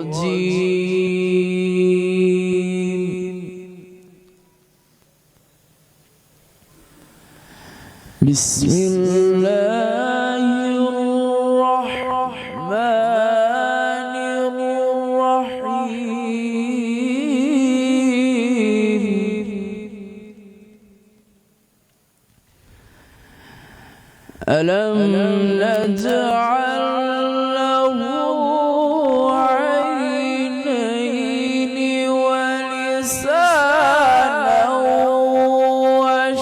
الرجيم. بسم الله الرحمن الرحيم. ألم نجعل له عينين ولسانا وشفتين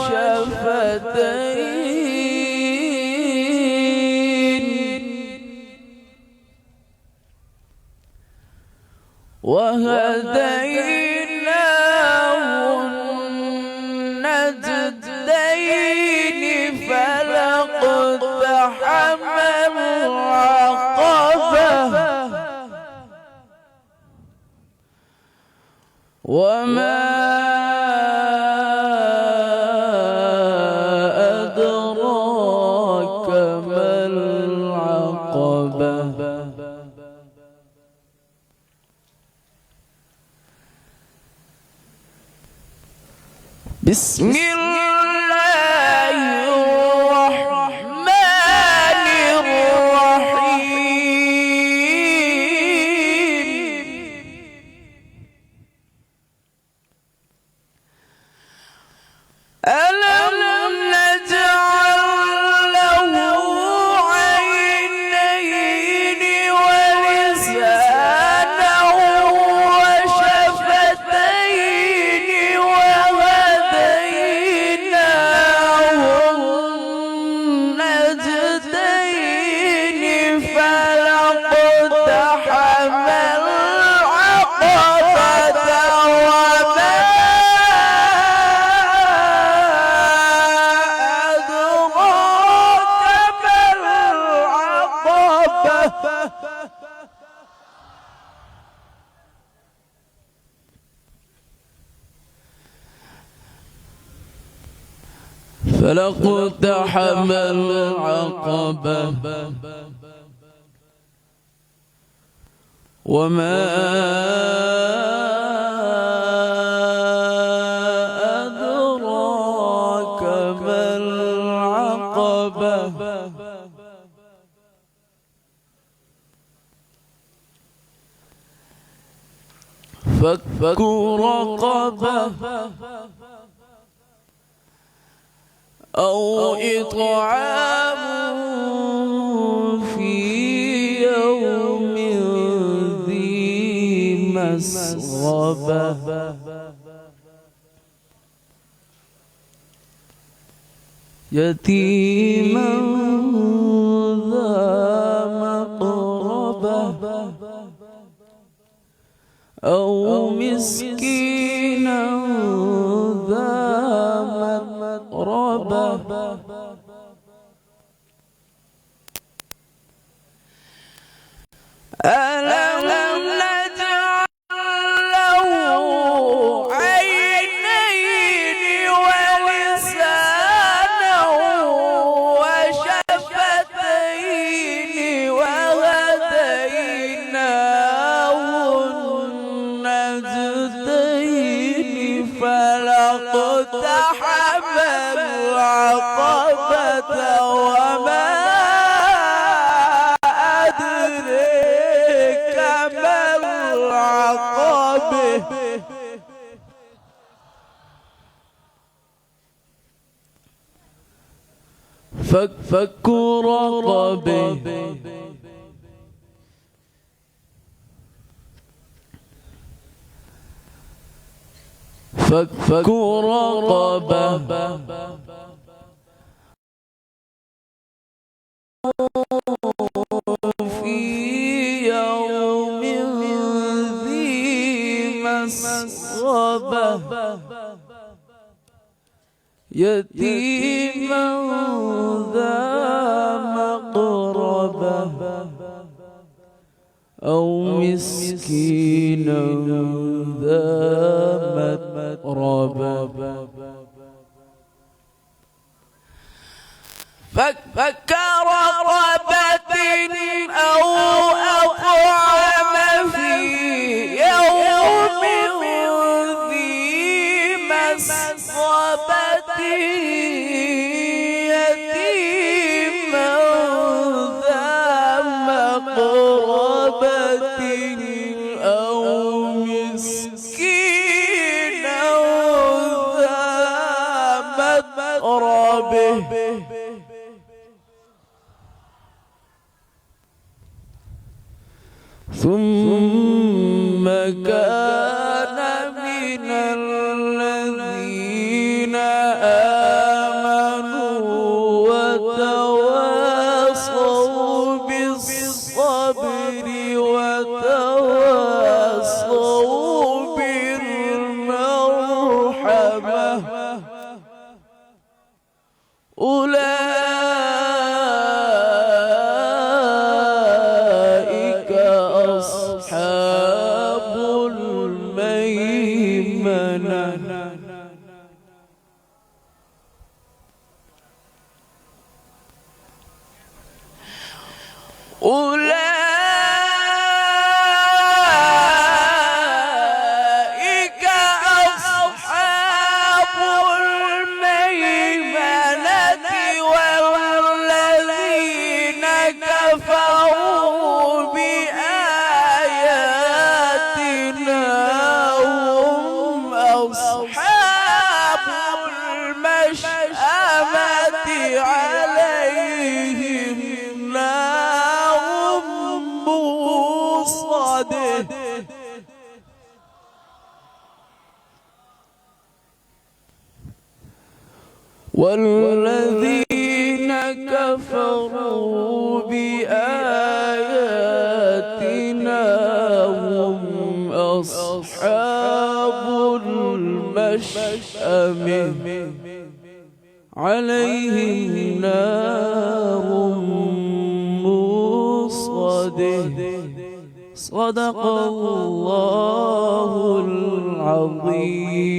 وهديناه النجدين فلاقتحم العقبة وما أدراك ما العقبة. بسم الله الرحمن الرحيم. ألم نجعل له عينين ولسانا وشفتين وهديناه النجدين فلاقتحم العقبة وما أدراك ما العقبة. فلاقتحم العقبة وما أدراك ما العقبة. فك رقبة أو إطعام في يوم ذي مسغبة يتيما ذا مقربة أو مسكينا ذا متربة ألم نجعل له عينين ولسانا وشفتين وهديناه النجدين فلاقتحم العقبة وما أدريك ما العقبة. فك رقبة فك رقبة في يوم ذي مسغبة يتيما ذا مقربة أو مسكينا ذا متربة فك رقبة أو أطعم في ثم كان من الذين آمنوا وتواصوا بالصبر وتواصوا بالمرحمة أولئك أصحاب الميمنة أولئك أصحاب الميمنة والذين كفروا بآياتنا هم أصحاب المشأمة عليهم نار موصده والذين كفروا بآياتنا هم أصحاب المشأمة عليهم نار موصده صدق الله العظيم.